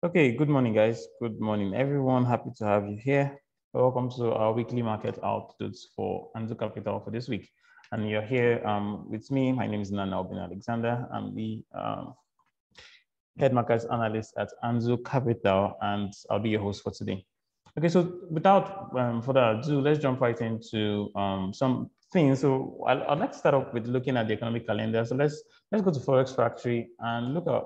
Okay, good morning, guys. Good morning, everyone. Happy to have you here. Welcome to our weekly market outlooks for Anzu Capital for this week. And you're here with me. My name is Nana Obin Alexander. I'm the head markets analyst at Anzu Capital, and I'll be your host for today. Okay, so without further ado, let's jump right into some things. So I'd like to start off with looking at the economic calendar. So let's go to Forex Factory and look at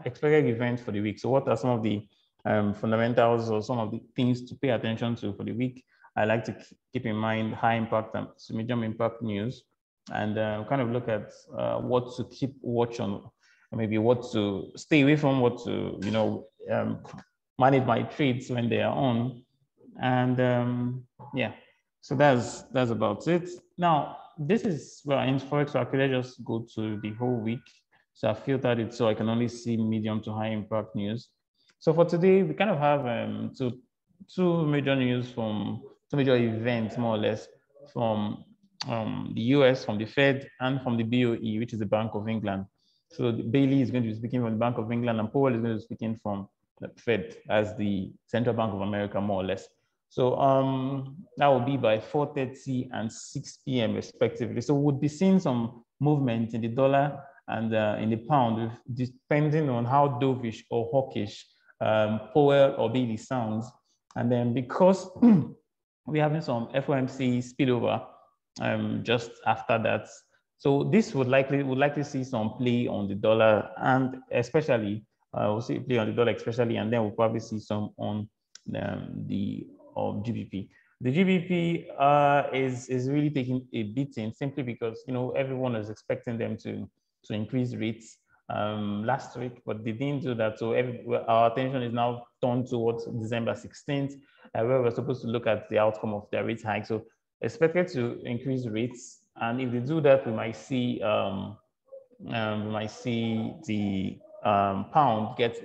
expected events for the week. So what are some of the fundamentals or some of the things to pay attention to for the week? I like to keep in mind high impact and medium impact news, and kind of look at what to keep watch on, or maybe what to stay away from, what to manage my trades when they are on, and yeah. So that's about it. Now this is well in Forex. So let's just go to the whole week. So I filtered it so I can only see medium to high impact news. So for today, we kind of have two major news from two major events, more or less, from the US, from the Fed, and from the BOE, which is the Bank of England. So Bailey is going to be speaking from the Bank of England, and Powell is going to be speaking from the Fed as the Central Bank of America, more or less. So that will be by 4:30 and 6 p.m. respectively. So we'll be seeing some movement in the dollar and in the pound, depending on how dovish or hawkish Powell or Bailey sounds. And then because we're having some FOMC spillover just after that, so this would likely see some play on the dollar, and especially we'll see play on the dollar especially, and then we'll probably see some on the GBP. The GBP is really taking a beating simply because everyone is expecting them to increase rates last week, but they didn't do that. So our attention is now turned towards December 16th, where we're supposed to look at the outcome of their rate hike. So expected to increase rates, and if they do that, we might see the pound get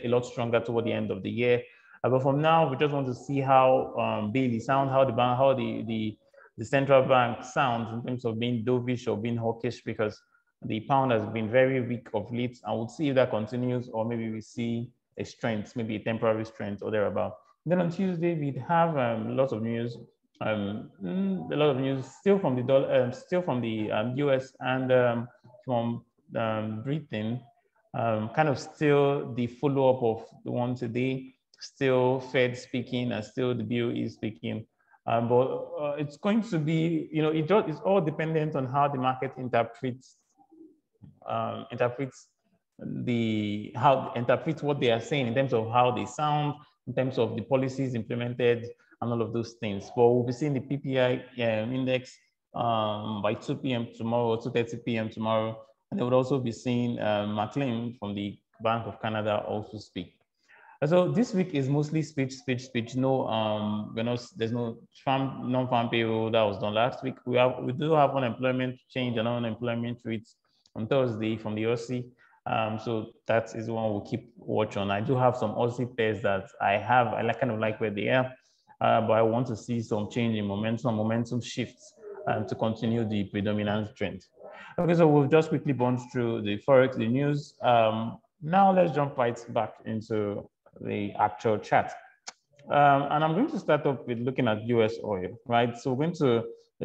a lot stronger toward the end of the year. But from now, we just want to see how Bailey sound, how the central bank sounds in terms of being dovish or being hawkish, because the pound has been very weak of late, and we'll see if that continues, or maybe we see a strength, maybe a temporary strength or thereabout. Then on Tuesday, we'd have lots of news, still from the dollar, still from the US and from Britain, kind of still the follow-up of the one today, still Fed speaking and still the BOE speaking. But it's going to be, it's all dependent on how the market interprets what they are saying in terms of how they sound, in terms of the policies implemented, and all of those things. But we'll be seeing the PPI index by 2 p.m. tomorrow, 2:30 p.m. tomorrow, and they would also be seeing McLean from the Bank of Canada also speak. So this week is mostly speech. No, there's no non-farm payroll that was done last week. We do have unemployment change and unemployment rates on Thursday from the Aussie. So that is one we'll keep watch on. I do have some Aussie pairs that I kind of like where they are, but I want to see some change in momentum shifts to continue the predominant trend. Okay, so we've just quickly gone through the Forex, the news. Now let's jump right back into the actual chart. And I'm going to start off with looking at US oil, right? So we're going to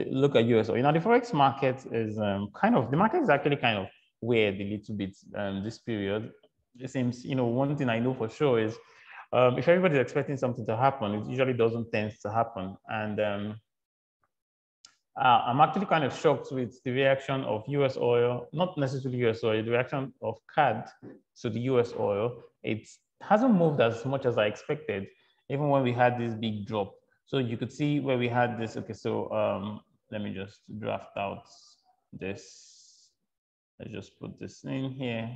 look at US oil. Now the Forex market is the market is actually kind of weird a little bit this period. It seems, one thing I know for sure is if everybody's expecting something to happen, it usually doesn't tend to happen. And I'm actually kind of shocked with the reaction of US oil, not necessarily US oil, the reaction of CAD to the US oil. It hasn't moved as much as I expected, even when we had this big drop. So you could see where we had this. Okay, so let me just draft out this. Let's just put this in here.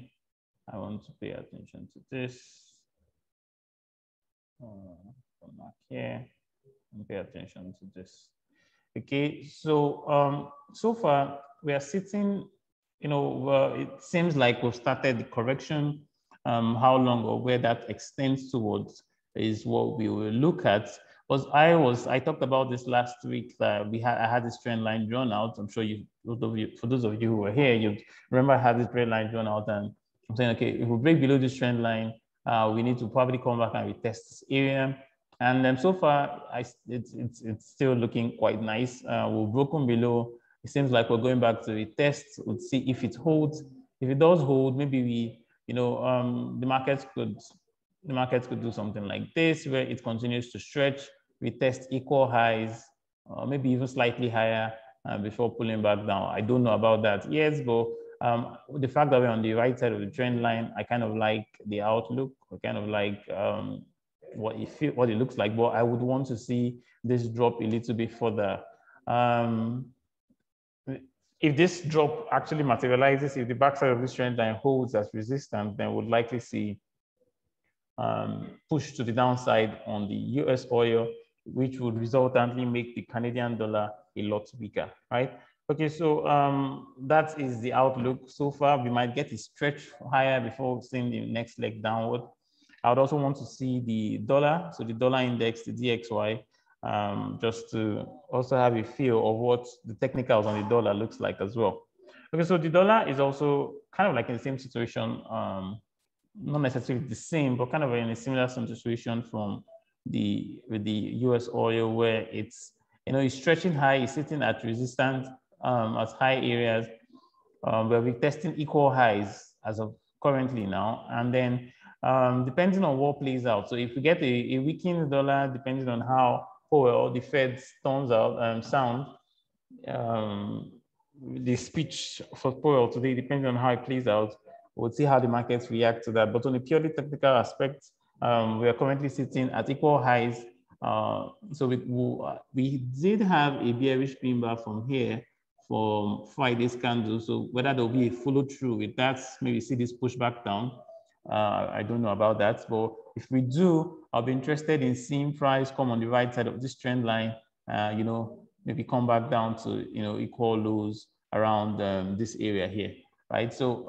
I want to pay attention to this. Come back here and pay attention to this. Okay, so so far we are sitting, it seems like we've started the correction. How long or where that extends towards is what we will look at. I talked about this last week that I had this trend line drawn out. I'm sure for those of you who were here, you remember I had this trend line drawn out, and I'm saying, okay, if we break below this trend line, we need to probably come back and retest this area. And then so far, it's still looking quite nice. We've broken below. It seems like we're going back to retest. We'll see if it holds. If it does hold, maybe we, the markets could do something like this, where it continues to stretch, retest equal highs, maybe even slightly higher before pulling back down. I don't know about that. Yes, but the fact that we're on the right side of the trend line, I kind of like the outlook. I kind of like what it looks like, but I would want to see this drop a little bit further. If this drop actually materializes, if the backside of this trend line holds as resistance, then we'll likely see push to the downside on the US oil, which would resultantly make the Canadian dollar a lot weaker, right? Okay, so that is the outlook so far. We might get a stretch higher before seeing the next leg downward. I would also want to see the dollar, so the dollar index, the DXY, just to also have a feel of what the technicals on the dollar looks like as well. Okay, so the dollar is also kind of like in the same situation, not necessarily the same, but kind of in a similar situation with the US oil, where it's, it's stretching high, it's sitting at resistance at high areas, where we're testing equal highs as of currently now. And then depending on what plays out. So if we get a weakened dollar, depending on how well the Fed turns out, the speech for Powell today, depending on how it plays out, we'll see how the markets react to that. But on a purely technical aspect, we are currently sitting at equal highs. So we did have a bearish pin bar from here for Friday's candle. So whether there'll be a follow through with that, maybe see this push back down. I don't know about that, but if we do, I'll be interested in seeing price come on the right side of this trend line, maybe come back down to, equal lows around this area here, right? So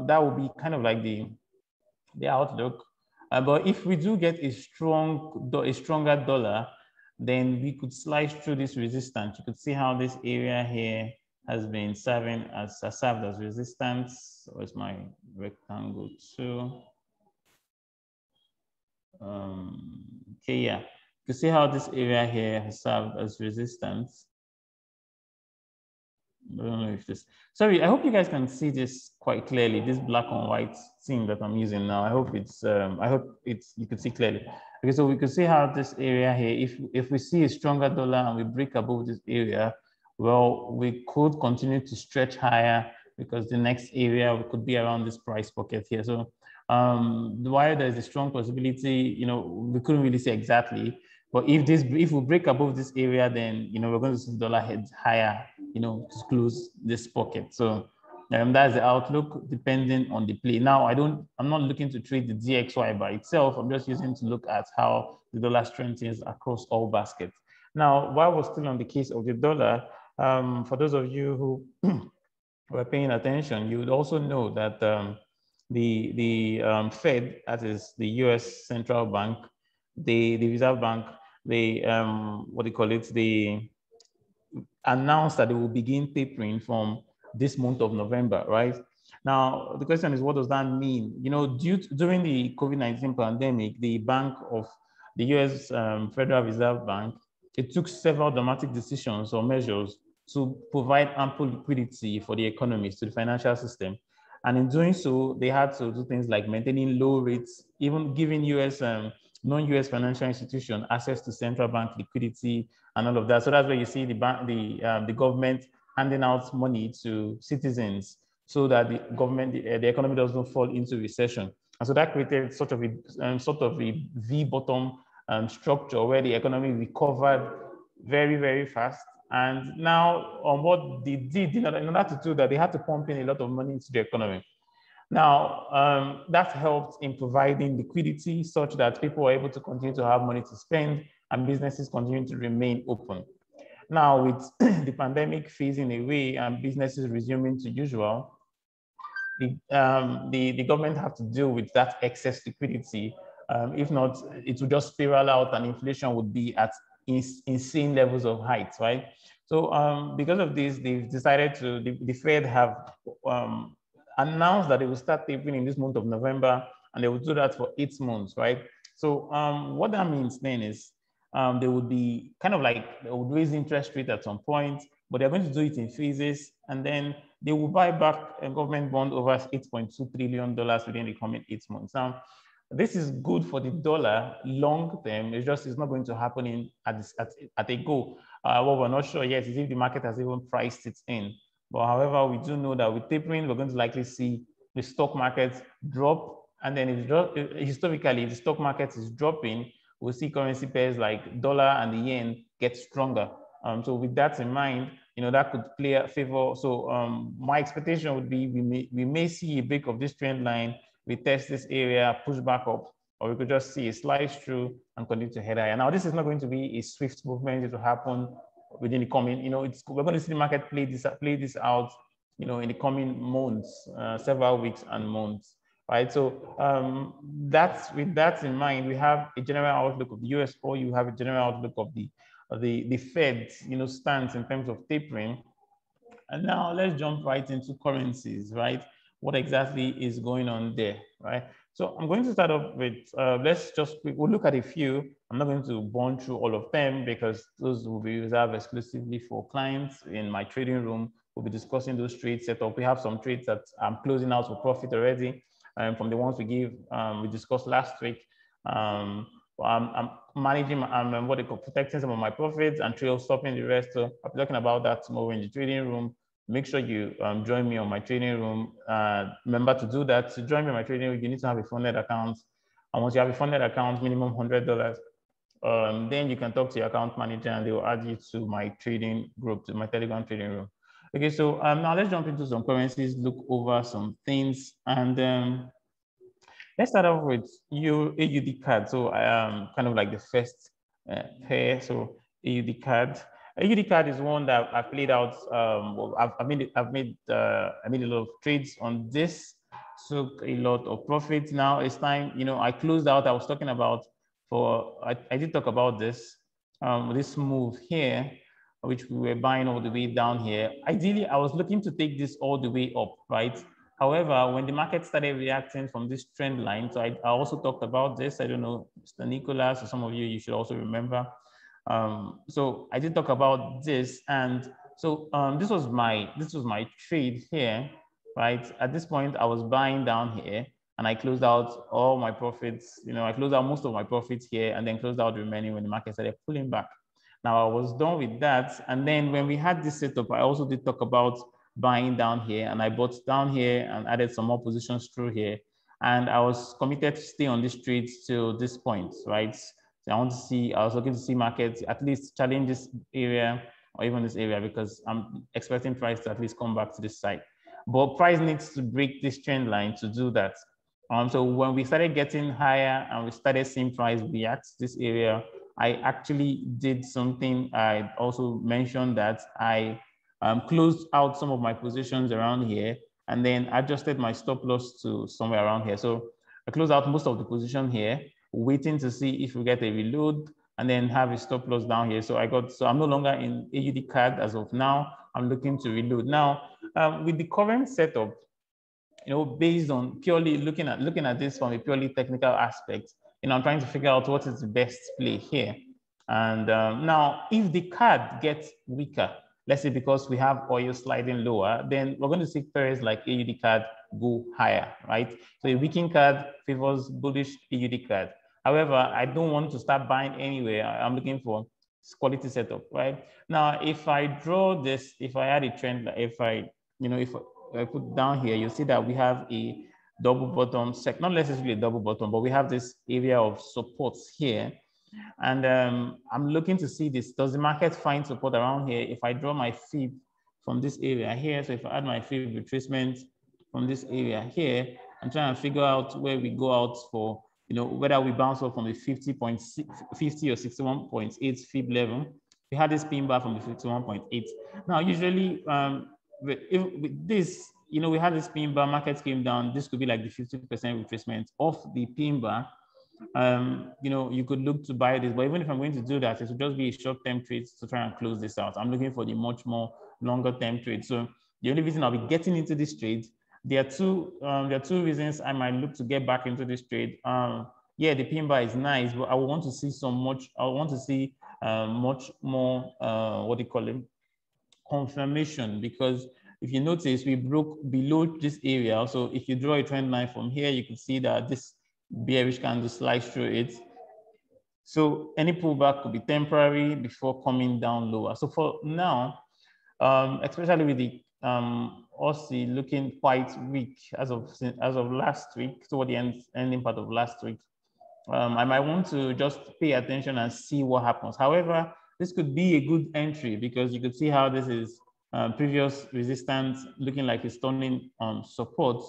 that will be kind of like the outlook. But if we do get a stronger dollar, then we could slice through this resistance. You could see how this area here has been served as resistance. Where's my rectangle too? Okay, yeah. You can see how this area here has served as resistance. I don't know if this, sorry, I hope you guys can see this quite clearly, this black and white thing that I'm using now. I hope you can see clearly. Okay, so we can see how this area here, if we see a stronger dollar and we break above this area, well, we could continue to stretch higher, because the next area could be around this price pocket here. So while there's a strong possibility, we couldn't really say exactly, but if we break above this area, then we're going to see the dollar head higher, to close this pocket. So that's the outlook depending on the play. Now I'm not looking to trade the DXY by itself. I'm just using to look at how the dollar strengthens across all baskets. Now, while we're still on the case of the dollar, for those of you who were paying attention, you would also know that the Fed, that is the US Central Bank, the Reserve Bank, they announced that they will begin tapering from this month of November, right? Now, the question is, what does that mean? During the COVID-19 pandemic, the US Federal Reserve Bank, it took several dramatic decisions or measures to provide ample liquidity for the economies, to the financial system. And in doing so, they had to do things like maintaining low rates, even giving non-US financial institution access to central bank liquidity and all of that. So that's where you see the government handing out money to citizens so that the economy doesn't fall into recession. And so that created sort of a V-bottom structure where the economy recovered very, very fast. And now on what they did, in order to do that, they had to pump in a lot of money into the economy. Now, that helped in providing liquidity such that people were able to continue to have money to spend and businesses continue to remain open. Now, with the pandemic phasing away and businesses resuming to usual, the government have to deal with that excess liquidity. If not, it would just spiral out and inflation would be at insane levels of heights, right? So because of this, they've decided the Fed have announced that they will start tapering in this month of November, and they would do that for 8 months, right? So what that means then is they would be kind of like, they would raise interest rate at some point, but they're going to do it in phases, and then they will buy back a government bond over $8.2 trillion within the coming 8 months. Now, this is good for the dollar long term. It's just, it's not going to happen at a go. What we're not sure yet is if the market has even priced it in. But however, we do know that with tapering, we're going to likely see the stock market drop. And then historically, if the stock market is dropping, we'll see currency pairs like dollar and the yen get stronger. So with that in mind, that could play a favor. So my expectation would be we may see a break of this trend line. We test this area, push back up, or we could just see a slice through and continue to head higher. Now, this is not going to be a swift movement. It will happen within the coming, we're going to see the market play this out, in the coming months, several weeks and months, right? So with that in mind, we have a general outlook of the US oil. You have a general outlook of the Fed's, stance in terms of tapering. And now let's jump right into currencies, right? What exactly is going on there, right? So I'm going to start off with, we'll look at a few. I'm not going to burn through all of them because those will be reserved exclusively for clients in my trading room. We'll be discussing those trades set up. We have some trades that I'm closing out for profit already from the ones we discussed last week. I'm managing, protecting some of my profits and trail stopping the rest. So I'll be talking about that tomorrow in the trading room. Make sure you join me on my trading room. Remember to do that. To join me on my trading room, you need to have a funded account. And once you have a funded account, minimum $100, then you can talk to your account manager and they will add you to my trading group, to my Telegram trading room. Okay, so now let's jump into some currencies, look over some things. And let's start off with AUDCAD. So kind of like the first pair. So AUDCAD. AUDCAD is one that I've played out. I've made a lot of trades on this. Took a lot of profits. Now it's time. I closed out. I was talking about I did talk about this move here, which we were buying all the way down here. Ideally, I was looking to take this all the way up, right? However, when the market started reacting from this trend line, so I also talked about this. I don't know, Mr. Nicholas, or some of you should also remember. So I did talk about this, and so this was my trade here, right? At this point, I was buying down here, and I closed out all my profits. I closed out most of my profits here, and then closed out the remaining when the market started pulling back. Now I was done with that, and then when we had this setup, I also did talk about buying down here, and I bought down here and added some more positions through here, and I was committed to stay on this trade till this point, right? So I was looking to see markets at least challenge this area or even this area, because I'm expecting price to at least come back to this side. But price needs to break this trend line to do that. So when we started getting higher and we started seeing price react to this area, I actually did something. I also mentioned that I closed out some of my positions around here and then adjusted my stop loss to somewhere around here. So I closed out most of the position here, waiting to see if we get a reload and then have a stop loss down here. So I'm no longer in AUDCAD as of now. I'm looking to reload. Now, with the current setup, based on purely looking at this from a purely technical aspect, I'm trying to figure out what is the best play here. And now, if the CAD gets weaker, let's say because we have oil sliding lower, then we're going to see pairs like AUDCAD go higher, right? So a weakened CAD favors bullish AUDCAD. However, I don't want to start buying anywhere. I'm looking for quality setup, right? Now, if I draw this, if I add a trend, if I put down here, you'll see that we have a double bottom, not necessarily a double bottom, but we have this area of supports here. And I'm looking to see this. Does the market find support around here? If I draw my fib from this area here, so if I add my fib retracement from this area here, I'm trying to figure out where we go out for, whether we bounce up from the 50 or 61.8 fib level. We had this pin bar from the 51.8. Now, usually, with this, we had this pin bar, markets came down. This could be like the 50% retracement of the pin bar. You could look to buy this, but even if I'm going to do that, it would just be a short-term trade to try and close this out. I'm looking for the much more longer-term trade. So the only reason I'll be getting into this trade There are two reasons I might look to get back into this trade. Yeah, the pin bar is nice, but I want to see much more, what do you call it, confirmation, because if you notice, we broke below this area. So if you draw a trend line from here, you can see that this bearish candle slides through it. So any pullback could be temporary before coming down lower. So for now, especially with the Aussie looking quite weak as of last week, toward the ending part of last week, I might want to just pay attention and see what happens. However, this could be a good entry because you could see how this is previous resistance looking like it's turning support.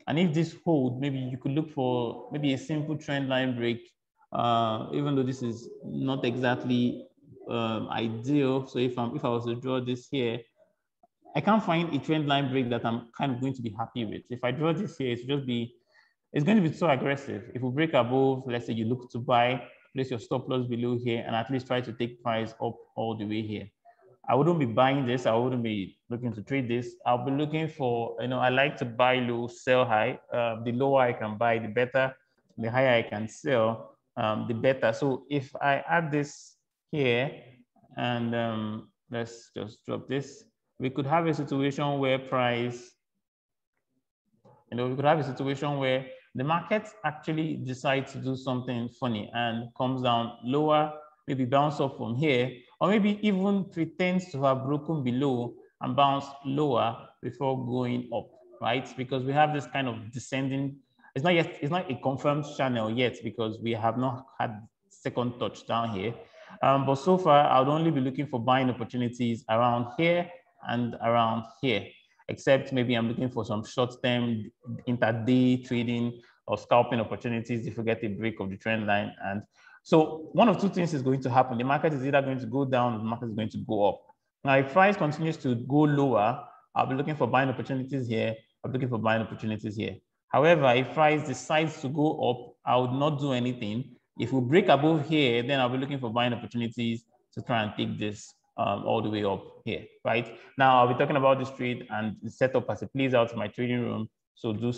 And if this holds, maybe you could look for maybe a simple trend line break, even though this is not exactly ideal. So if I was to draw this here, I can't find a trend line break that I'm kind of going to be happy with. If I draw this here, it's going to be so aggressive. If we break above, let's say you look to buy, place your stop loss below here, and at least try to take price up all the way here. I wouldn't be buying this. I wouldn't be looking to trade this. I'll be looking for, I like to buy low, sell high. The lower I can buy, the better. The higher I can sell, the better. So if I add this here, and let's just drop this, we could have a situation where we could have a situation where the market actually decides to do something funny and comes down lower, maybe bounce up from here, or maybe even pretends to have broken below and bounce lower before going up, right? Because we have this kind of descending, it's not a confirmed channel yet because we have not had second touch down here. But so far, I would only be looking for buying opportunities around here and around here, except maybe I'm looking for some short-term intraday trading or scalping opportunities if we get a break of the trend line. And so one of two things is going to happen. The market is either going to go down or the market is going to go up. Now, if price continues to go lower, I'll be looking for buying opportunities here. I'll be looking for buying opportunities here. However, if price decides to go up, I would not do anything. If we break above here, then I'll be looking for buying opportunities to try and take this all the way up here, right? Now I'll be talking about this trade and the setup as it plays out in my trading room. So do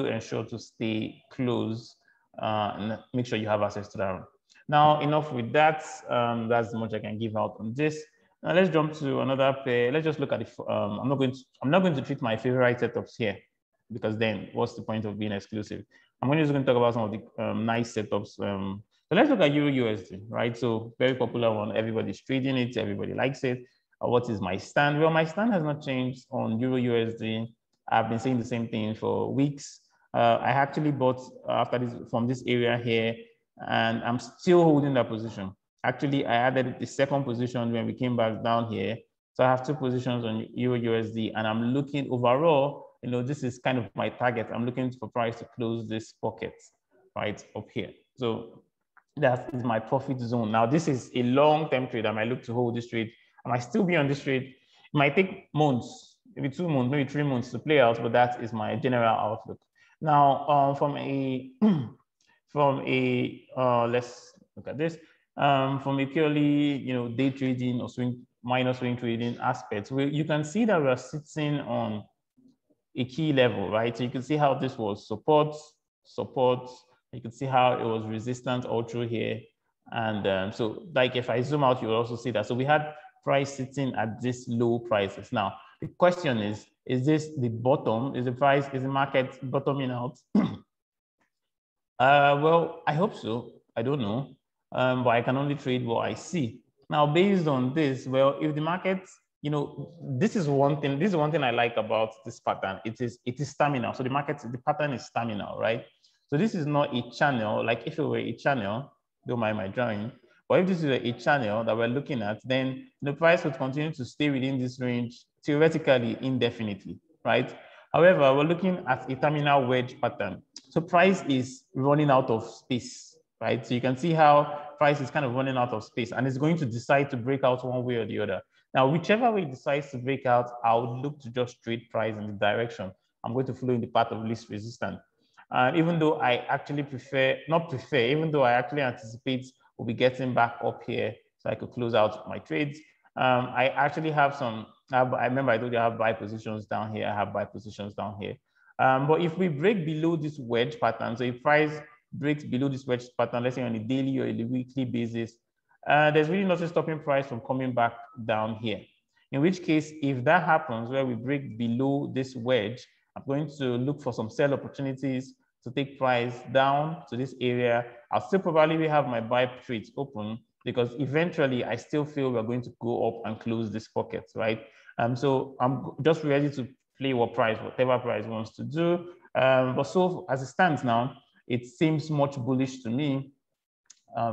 ensure to stay close and make sure you have access to that room. Now, enough with that. That's much I can give out on this. Now let's jump to another pair. Let's just look at the. I'm not going to treat my favorite setups here because then what's the point of being exclusive? I'm just going to talk about some of the nice setups. So let's look at EURUSD, right? So very popular one. Everybody's trading it. Everybody likes it. What is my stand? Well, my stand has not changed on EURUSD. I've been saying the same thing for weeks. I actually bought from this area here, and I'm still holding that position. Actually, I added the second position when we came back down here. So I have two positions on EURUSD, and I'm looking overall, this is kind of my target. I'm looking for price to close this pocket right up here. So that is my profit zone. Now, this is a long-term trade. I might look to hold this trade. I might still be on this trade. It might take months, maybe 2 months, maybe 3 months to play out, but that is my general outlook. Now, let's look at this. From a purely, day trading or minor swing trading aspect, you can see that we're sitting on a key level, right? So you can see how this was support. You can see how it was resistance all through here. And so like if I zoom out, you will also see that. So we had price sitting at this low prices. Now, the question is this the bottom? Is the market bottoming out? Well, I hope so. I don't know. But I can only trade what I see. Now, based on this, well, if the market, this is one thing I like about this pattern. It is stamina. So the pattern is stamina, right? So this is not a channel. Like if it were a channel, don't mind my drawing, but if this is a channel that we're looking at, then the price would continue to stay within this range theoretically indefinitely, right? However, we're looking at a terminal wedge pattern. So price is running out of space, right? So you can see how price is kind of running out of space and it's going to decide to break out one way or the other. Now, whichever way it decides to break out, I would look to just trade price in the direction. I'm going to follow in the path of least resistance. Even though I actually even though I actually anticipate we'll be getting back up here so I could close out my trades. I actually have some I remember I told you I have buy positions down here. I have buy positions down here. But if we break below this wedge pattern, so if price breaks below this wedge pattern, let's say on a daily or a weekly basis, there's really nothing stopping price from coming back down here. In which case, if that happens where we break below this wedge, I'm going to look for some sell opportunities to take price down to this area. I'll still probably have my buy trades open because eventually I still feel we're going to go up and close this pocket, right? So I'm just ready to play whatever price wants to do. But so as it stands now, it seems much bullish to me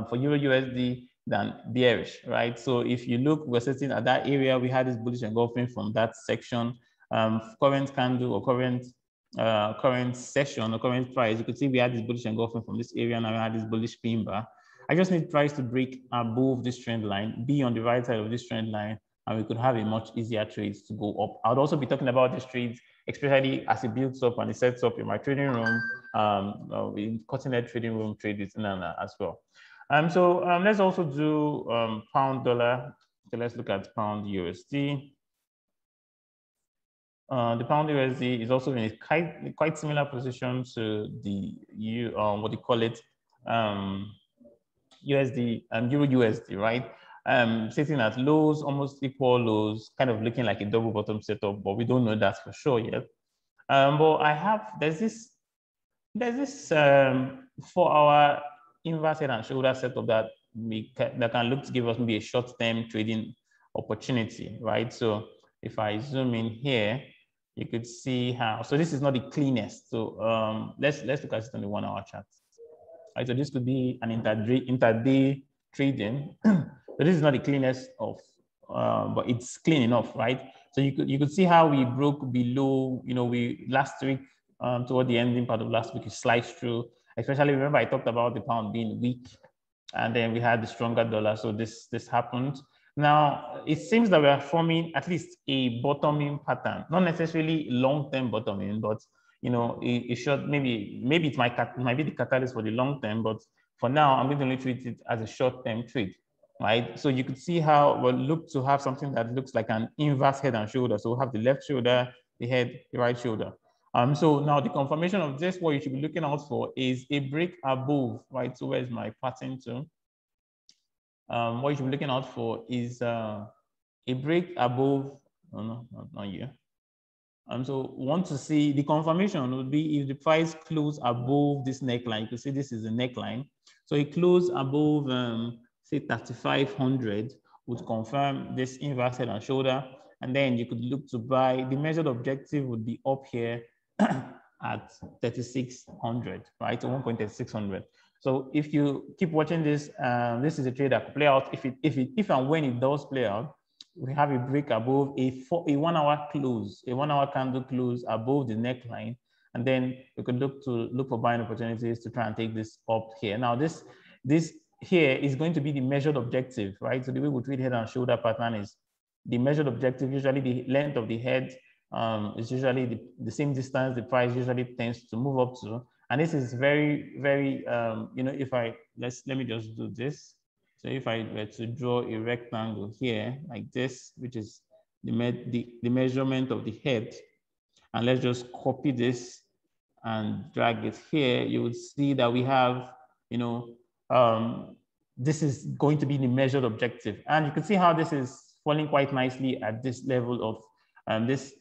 for Euro USD than bearish, right? So if you look, we're sitting at that area, we had this bullish engulfing from that section, current candle or current session or current price. You could see we had this bullish engulfing from this area, and I had this bullish pin bar. I just need price to break above this trend line, be on the right side of this trend line, and we could have a much easier trades to go up. I would also be talking about these trades, especially as it builds up and it sets up in my trading room, in cutting edge trading room trades as well. So let's also do pound dollar. So let's look at pound USD. The pound USD is also in a quite similar position to the what do you call it, USD Euro USD, right? Sitting at lows, almost equal lows, kind of looking like a double bottom setup, but we don't know that for sure yet. But there's this 4-hour inverse head and shoulder setup that can look to give us maybe a short-term trading opportunity, right? So if I zoom in here, you could see how. So this is not the cleanest. So let's look at it on the 1-hour chart. Right, so this could be an intraday trading. So this is not the cleanest of, but it's clean enough, right? So you could see how we broke below. We last week toward the ending part of last week, we sliced through. Especially remember I talked about the pound being weak, and then we had the stronger dollar. So this happened. Now it seems that we are forming at least a bottoming pattern, not necessarily long-term bottoming, but it should maybe it might be the catalyst for the long term, but for now I'm going to only treat it as a short-term trade, right? So you could see how we'll look to have something that looks like an inverse head and shoulder. So we'll have the left shoulder, the head, the right shoulder. So now the confirmation of this, what you should be looking out for is a break above, right? So where's my pattern to? What you should be looking out for is a break above. Oh no, not you. So want to see the confirmation would be if the price close above this neckline. You can see this is a neckline. So it close above, say 3,500 would confirm this inverse head and shoulder. And then you could look to buy. The measured objective would be up here at 3,600, right? So 1.3600. So if you keep watching this, this is a trade that could play out. If and when it does play out, we have a break above a 1-hour close, a 1-hour candle close above the neckline, and then we could look for buying opportunities to try and take this up here. Now this here is going to be the measured objective, right? So the way we treat head and shoulder pattern is the measured objective. Usually the length of the head is usually the same distance the price usually tends to move up to, and this is very, very if let me just do this. So if I were to draw a rectangle here like this, which is the measurement of the head, and let's just copy this and drag it here, you would see that we have, this is going to be the measured objective. And you can see how this is falling quite nicely at this level of this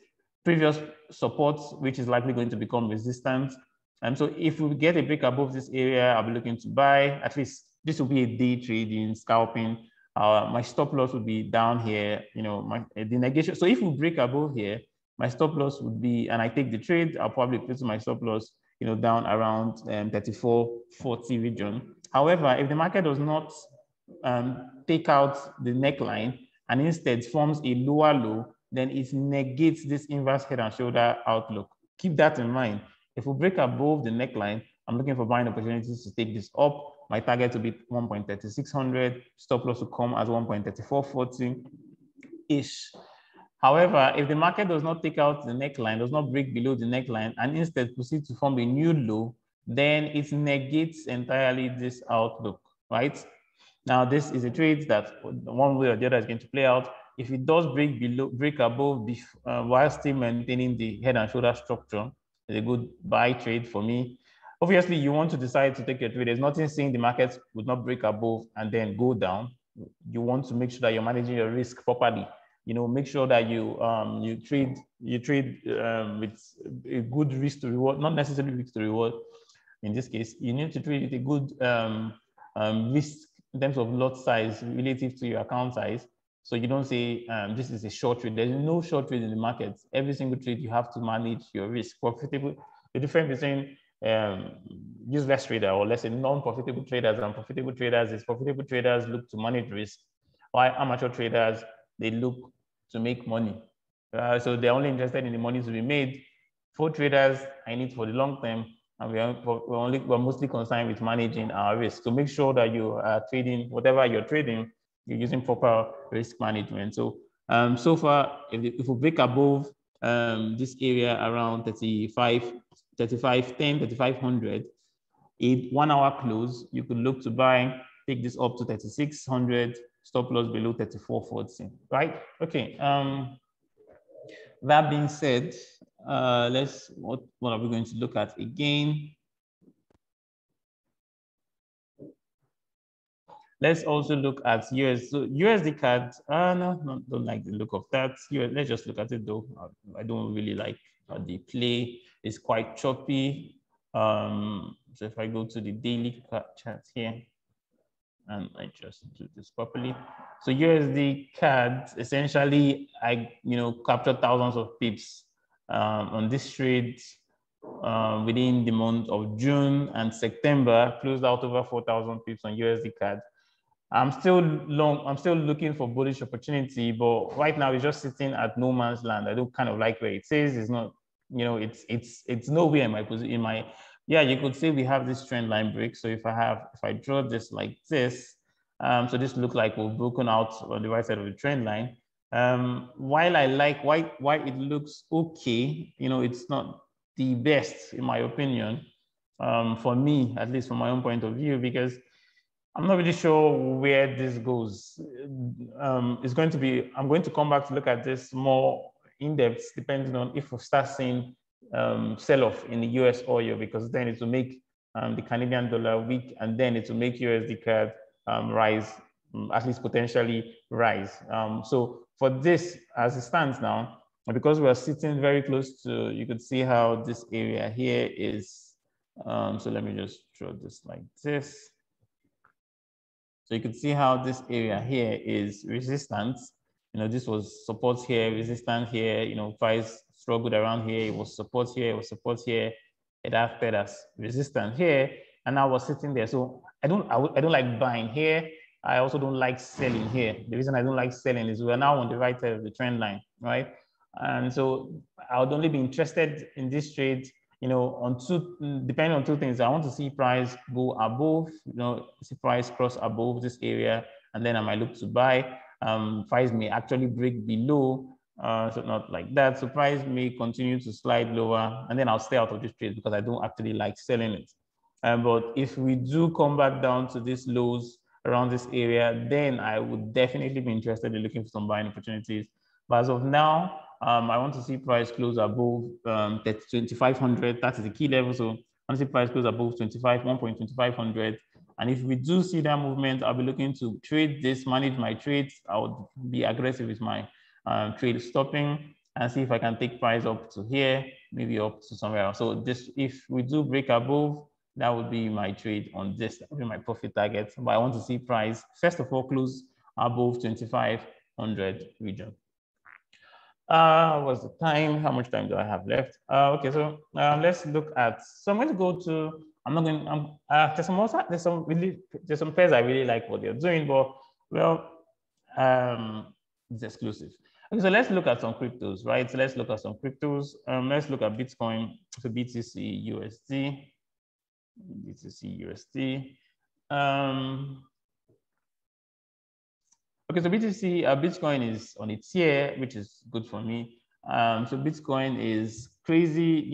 previous support, which is likely going to become resistance. And so if we get a break above this area, I'll be looking to buy. At least this will be a day trading, scalping. My stop loss would be down here, the negation. So if we break above here, my stop loss would be, and I take the trade, I'll probably put my stop loss, down around 34.40 region. However, if the market does not take out the neckline and instead forms a lower low, then it negates this inverse head and shoulder outlook. Keep that in mind. If we break above the neckline, I'm looking for buying opportunities to take this up. My target will be 1.3600. Stop loss will come as 1.3440-ish. However, if the market does not take out the neckline, does not break below the neckline, and instead proceed to form a new low, then it negates entirely this outlook, right? Now, this is a trade that one way or the other is going to play out. if it does break above while still maintaining the head and shoulder structure, it's a good buy trade for me. Obviously, you want to decide to take your trade. There's nothing saying the market would not break above and then go down. You want to make sure that you're managing your risk properly. You know, make sure that you trade with a good risk to reward, not necessarily risk to reward. In this case, you need to trade with a good risk in terms of lot size relative to your account size. So you don't say this is a short trade. There's no short trade in the market. Every single trade you have to manage your risk. Profitable. The difference between useless trader, or let's say non-profitable traders and profitable traders, is profitable traders look to manage risk, while amateur traders, they look to make money. So they're only interested in the money to be made. For traders, I need for the long term, and we're mostly concerned with managing our risk. So make sure that you are trading, whatever you're trading, you're using proper risk management. So so far, if we break above this area around 3,500, a 1 hour close, you could look to buy, take this up to 3,600, stop loss below 3,440, right? Okay. That being said, what are we going to look at again? Let's also look at USDCAD. No, don't like the look of that. Let's just look at it though. I don't really like the play. It's quite choppy. So if I go to the daily chart here, and I just do this properly. So USDCAD, essentially, I captured thousands of pips on this trade within the month of June and September, closed out over 4,000 pips on USDCAD. I'm still looking for bullish opportunity, but right now it's just sitting at no man's land. I don't kind of like where it says. It's not, it's nowhere in my position. Yeah, you could say we have this trend line break. So if I draw this like this, so this looks like we've broken out on the right side of the trend line. While I like why it looks okay, it's not the best in my opinion, for me, at least from my own point of view, because I'm not really sure where this goes. I'm going to come back to look at this more in depth, depending on if we start seeing sell-off in the US oil, because then it will make the Canadian dollar weak, and then it will make USDCAD rise, at least potentially rise. So for this, as it stands now, because we are sitting very close to, you could see how this area here is. So let me just draw this like this. So you can see how this area here is resistance. This was support here, resistance here, price struggled around here, it was support here, it was support here, it acted as resistance here, and I was sitting there. So I don't like buying here. I also don't like selling here. The reason I don't like selling is we're now on the right side of the trend line, right? And so I would only be interested in this trade, depending on two things. I want to see price go above, see price cross above this area, and then I might look to buy. Price may actually break below, so not like that. So price may continue to slide lower, and then I'll stay out of this trade because I don't actually like selling it. But if we do come back down to these lows around this area, then I would definitely be interested in looking for some buying opportunities. But as of now, I want to see price close above 2,500. That is the key level. So I want to see price close above 1.2500. And if we do see that movement, I'll be looking to trade this, manage my trades. I would be aggressive with my trade stopping and see if I can take price up to here, maybe up to somewhere else. So this, if we do break above, that would be my trade on this. That would be my profit target. But I want to see price, first of all, close above 2,500 region. What's the time? How much time do I have left? Okay, so let's look at. So I'm going to go to. I'm not going. There's some pairs I really like what they're doing, but it's exclusive. Okay, so let's look at some cryptos, right? So let's look at some cryptos. Let's look at Bitcoin, so BTC USD, BTC USD. Okay, so Bitcoin is on its here, which is good for me. So Bitcoin is crazy.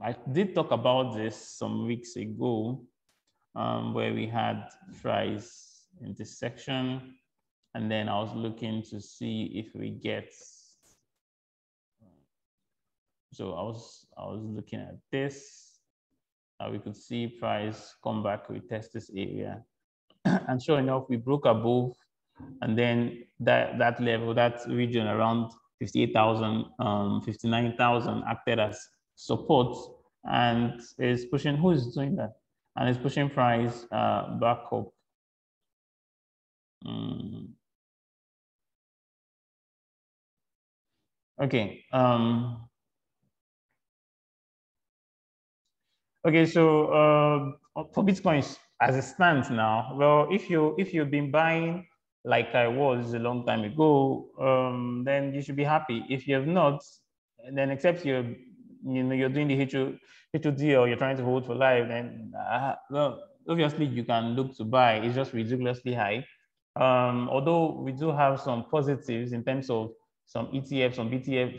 I did talk about this some weeks ago, where we had price in this section. And then I was looking to see if we get, so I was looking at this. We could see price come back, we test this area. And sure enough, we broke above, and then that level, that region around 58,000, 59,000 acted as support, and is pushing, who is doing that? And it's pushing price back up. Okay. Okay, so for Bitcoin, as it stands now, well, if you've been buying like I was a long time ago, then you should be happy. If you have not, then except you're doing the HOD or you're trying to hold for life, then well, obviously you can look to buy. It's just ridiculously high. Although we do have some positives in terms of some ETFs,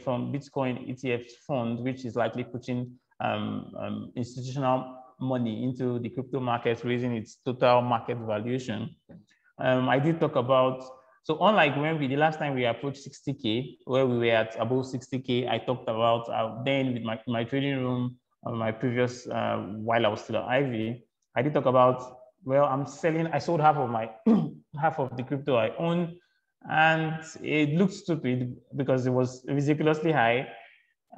from Bitcoin ETF fund, which is likely putting institutional money into the crypto markets, raising its total market valuation. I did talk about, so unlike when the last time we approached 60K, where we were at above 60K, I talked about then with my trading room, my previous, while I was still at Ivy, I did talk about, well, I sold half of my, half of the crypto I own, and it looked stupid because it was ridiculously high.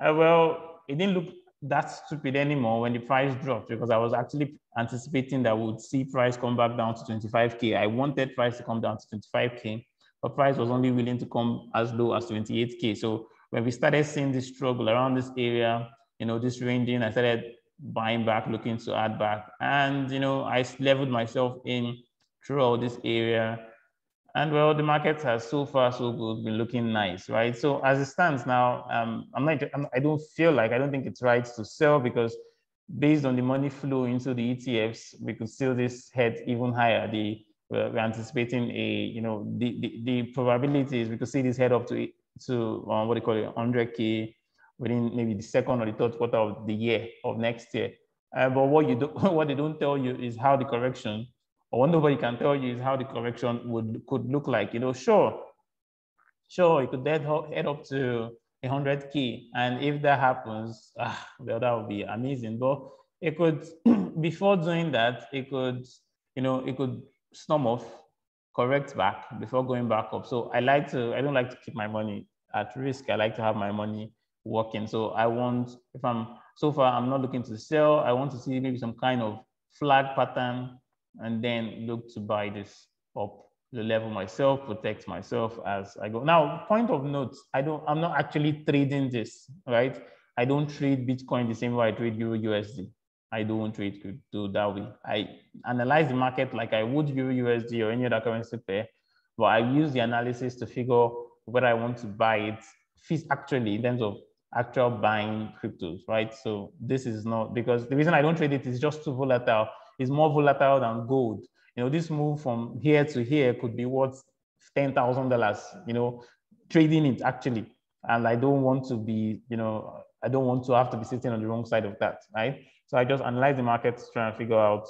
Well, it didn't look that stupid anymore when the price dropped, because I was actually anticipating that we would see price come back down to 25K. I wanted price to come down to 25K, but price was only willing to come as low as 28K. So when we started seeing this struggle around this area, this ranging, I started buying back, looking to add back. And, I leveled myself in throughout this area. And well, the market has so far so good, been looking nice, right? So as it stands now, I don't think it's right to sell, because based on the money flow into the ETFs, we could still this head even higher. We're anticipating the probabilities, we could see this head up to what do you call it, 100K within maybe the second or the third quarter of the year of next year. But what they don't tell you is how the correction, or what nobody can tell you is how the correction could look like. Sure, it could head up to 100K, and if that happens, well, that would be amazing. But it could, before doing that, it could storm off, correct back before going back up. So I don't like to keep my money at risk. I like to have my money working. So so far I'm not looking to sell. I want to see maybe some kind of flag pattern, and then look to buy this up the level myself, protect myself as I go. Now, point of note, I'm not actually trading this, right? I don't trade Bitcoin the same way I trade EURUSD. I don't trade crypto that way. I analyze the market like I would EURUSD or any other currency pair, but I use the analysis to figure whether I want to buy it actually in terms of actual buying cryptos, right? So this is not, because the reason I don't trade it is just too volatile. It's more volatile than gold. This move from here to here could be worth $10,000, trading it actually. And I don't want to be, I don't want to have to be sitting on the wrong side of that, right? So I just analyze the market to try and figure out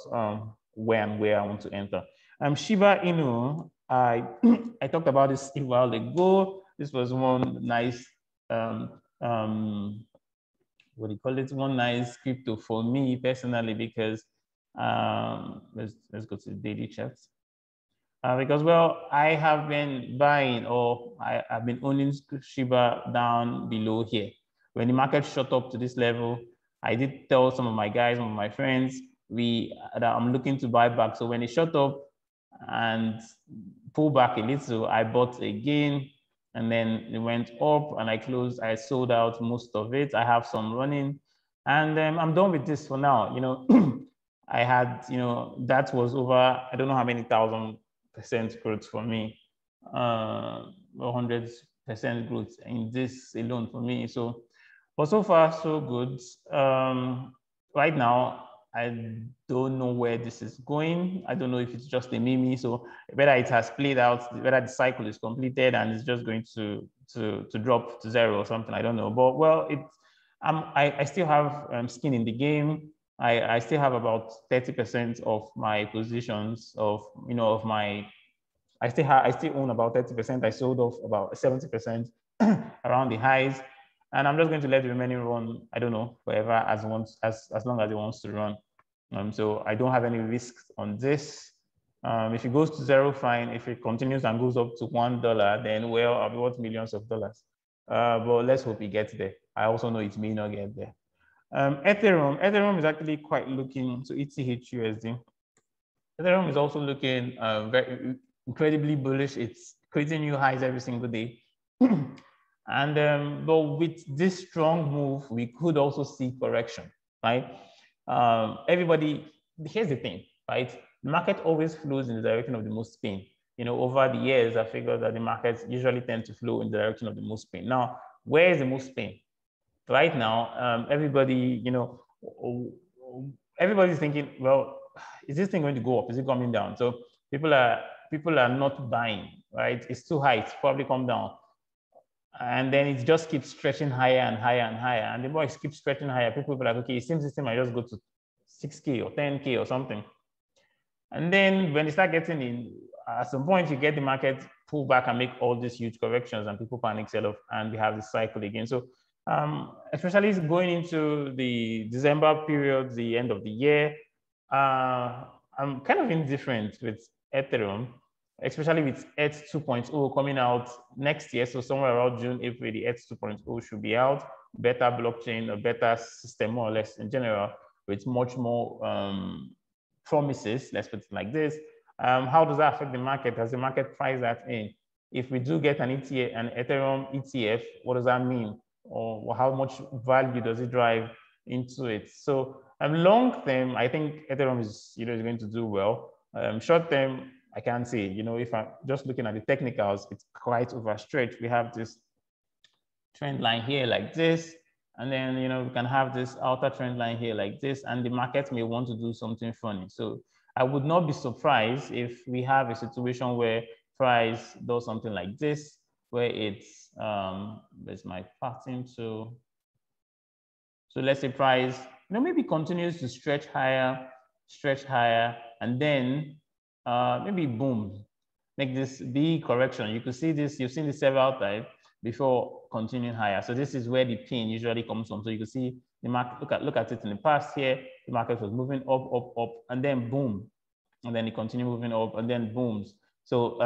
where I want to enter. Shiba Inu, I talked about this a while ago. This was one nice, what do you call it? One nice crypto for me personally, because let's go to the daily charts. Because, well, I have been buying, or I've been owning Shiba down below here. When the market shot up to this level, I did tell some of my guys, some of my friends, that I'm looking to buy back. So when it shot up and pulled back a little, I bought again, and then it went up, and I sold out most of it. I have some running, and I'm done with this for now. I had, that was over, I don't know how many 1,000% growth for me, 100% growth in this alone for me. So, but so far, so good. Right now, I don't know where this is going. I don't know if it's just a meme. So whether it has played out, whether the cycle is completed and it's just going to drop to zero or something, I don't know. But, well, I still have skin in the game. I still have about 30% of my positions of my I still own about 30%. I sold off about 70% around the highs. And I'm just going to let the remaining run, I don't know, forever as long as it wants to run. So I don't have any risks on this. If it goes to zero, fine. If it continues and goes up to $1, then well, I'll be worth millions of dollars. But let's hope it gets there. I also know it may not get there. Ethereum is actually quite looking, so ETH-USD. Ethereum is also looking very incredibly bullish. It's creating new highs every single day. And but with this strong move, we could also see correction, right? Everybody, here's the thing, right? The market always flows in the direction of the most pain. You know, over the years, I figured that the markets usually tend to flow in the direction of the most pain. Now, where is the most pain? Right now, everybody, you know, everybody's thinking, well, is this thing going to go up? Is it coming down? So people are not buying, right? It's too high. It's probably come down. And then it just keeps stretching higher and higher and higher. And the more it keeps stretching higher, people will be like, okay, it seems this thing might just go to 6K or 10K or something. And then when you start getting in, at some point, you get the market pull back and make all these huge corrections and people panic sell off and we have this cycle again. So especially going into the December period, the end of the year, I'm kind of indifferent with Ethereum, especially with ETH 2.0 coming out next year. So somewhere around June, April, the ETH 2.0 should be out. Better blockchain, a better system, more or less in general, with much more promises. Let's put it like this. How does that affect the market? Does the market price that in? If we do get an ETF, an Ethereum ETF, what does that mean? Or how much value does it drive into it? So long term, I think Ethereum is, is going to do well. Short term, I can't say, if I'm just looking at the technicals, it's quite overstretched. We have this trend line here like this, and then, we can have this outer trend line here like this, and the market may want to do something funny. So I would not be surprised if we have a situation where price does something like this, where it's, where's my pattern? So let's say price, maybe continues to stretch higher, and then maybe boom, make this big correction. You could see this, you've seen this several times before continuing higher. So this is where the pain usually comes from. So you can see the market, look at it in the past here, the market was moving up, and then boom, and then it continued moving up, and then booms. So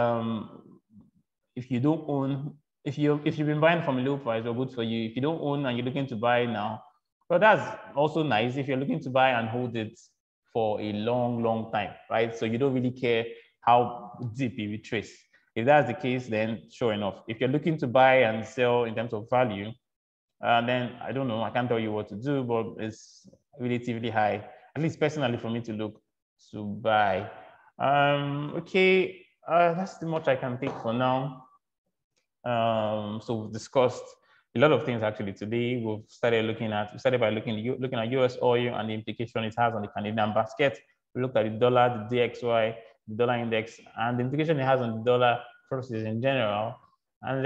if you don't own, if you've been buying from a low price, well, good for you. If you don't own and you're looking to buy now, well, that's also nice if you're looking to buy and hold it for a long time, right? So you don't really care how deep it retraces. If that's the case, then sure enough. If you're looking to buy and sell in terms of value, then I don't know, I can't tell you what to do, but it's relatively high, at least personally for me to look to buy. Okay, that's too much I can take for now. So we've discussed a lot of things actually today. We started by looking at USOIL and the implication it has on the Canadian basket. We looked at the dollar, the DXY, the dollar index, and the implication it has on the dollar processes in general. And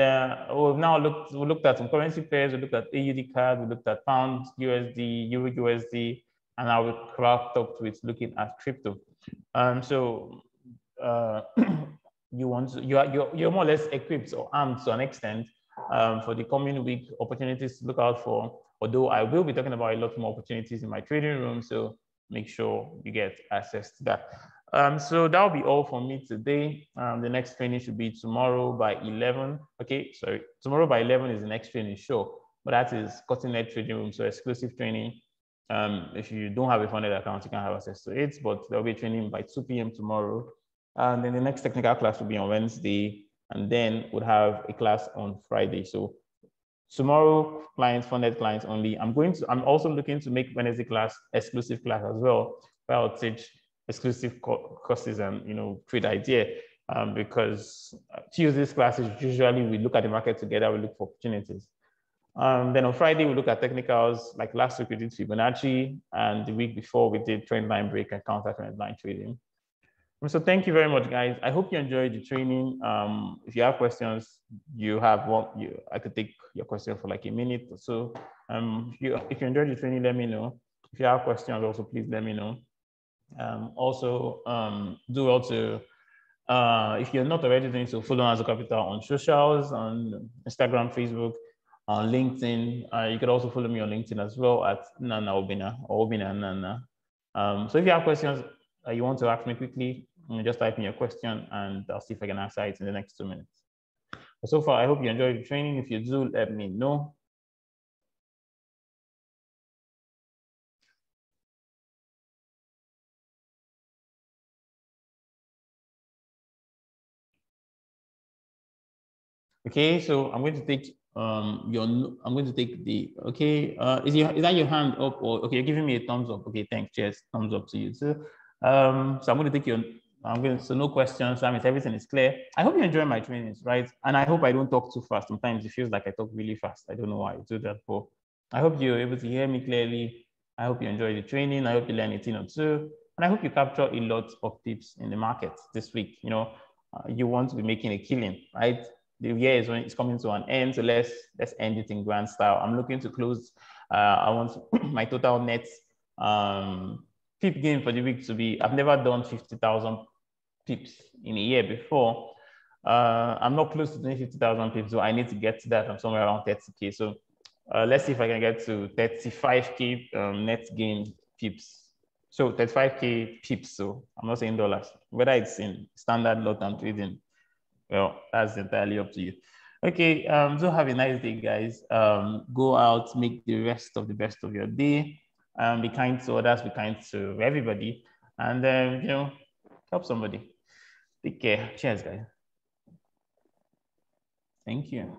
we've now looked at some currency pairs. We looked at AUDCAD, we looked at pound USD, euro USD, and now we wrapped up with looking at crypto. You're more or less equipped or armed to an extent for the coming week opportunities to look out for. Although I will be talking about a lot more opportunities in my trading room, so make sure you get access to that. So that'll be all for me today. The next training should be tomorrow by 11. Okay, sorry, tomorrow by 11 is the next training show, but that is cutting edge trading room, so exclusive training. If you don't have a funded account, you can have access to it, but there'll be training by 2 p.m. tomorrow. And then the next technical class will be on Wednesday, and then we'll have a class on Friday. So tomorrow, funded clients only. I'm also looking to make Wednesday class exclusive class as well, where I'll teach exclusive courses and trade idea. Because Tuesday's classes usually we look at the market together, we look for opportunities. Then on Friday we look at technicals. Like last week we did Fibonacci, and the week before we did trend line break and counter trend line trading. So thank you very much, guys. I hope you enjoyed the training. If you have questions, I could take your question for like a minute or so. If you enjoyed the training, let me know. If you have questions, also please let me know. Also, do well to If you're not already doing so, follow Anzu Capital on socials, on Instagram, Facebook, on LinkedIn. You could also follow me on LinkedIn as well at Nana Obina or Obina Nana. So if you have questions you want to ask me quickly, just type in your question and I'll see if I can answer it in the next 2 minutes. But so far, I hope you enjoyed the training. If you do, let me know. Okay, so I'm going to take I'm going to take the, okay, is that your hand up, or okay, you're giving me a thumbs up. Okay, thanks, cheers, thumbs up to you too. So I'm going to take your, so no questions. That means everything is clear. I hope you enjoy my trainings, right? And I hope I don't talk too fast. Sometimes it feels like I talk really fast. I don't know why I do that, but I hope you're able to hear me clearly. I hope you enjoy the training. I hope you learn a thing or two. And I hope you capture a lot of tips in the market this week. You know, you want to be making a killing, right? The year is when it's coming to an end, so let's end it in grand style. I'm looking to close. I want my total net pip gain for the week to be. I've never done 50,000 pips in a year before. I'm not close to doing 50,000 pips, so I need to get to that. I'm somewhere around 30K. So let's see if I can get to 35K net gain pips. So 35K pips. So I'm not saying dollars, whether it's in standard lot I'm trading. Well, that's entirely up to you. Okay, so have a nice day, guys. Go out, make the rest of the best of your day. Be kind to others, be kind to everybody, and you know, help somebody. Take care. Cheers, guys. Thank you.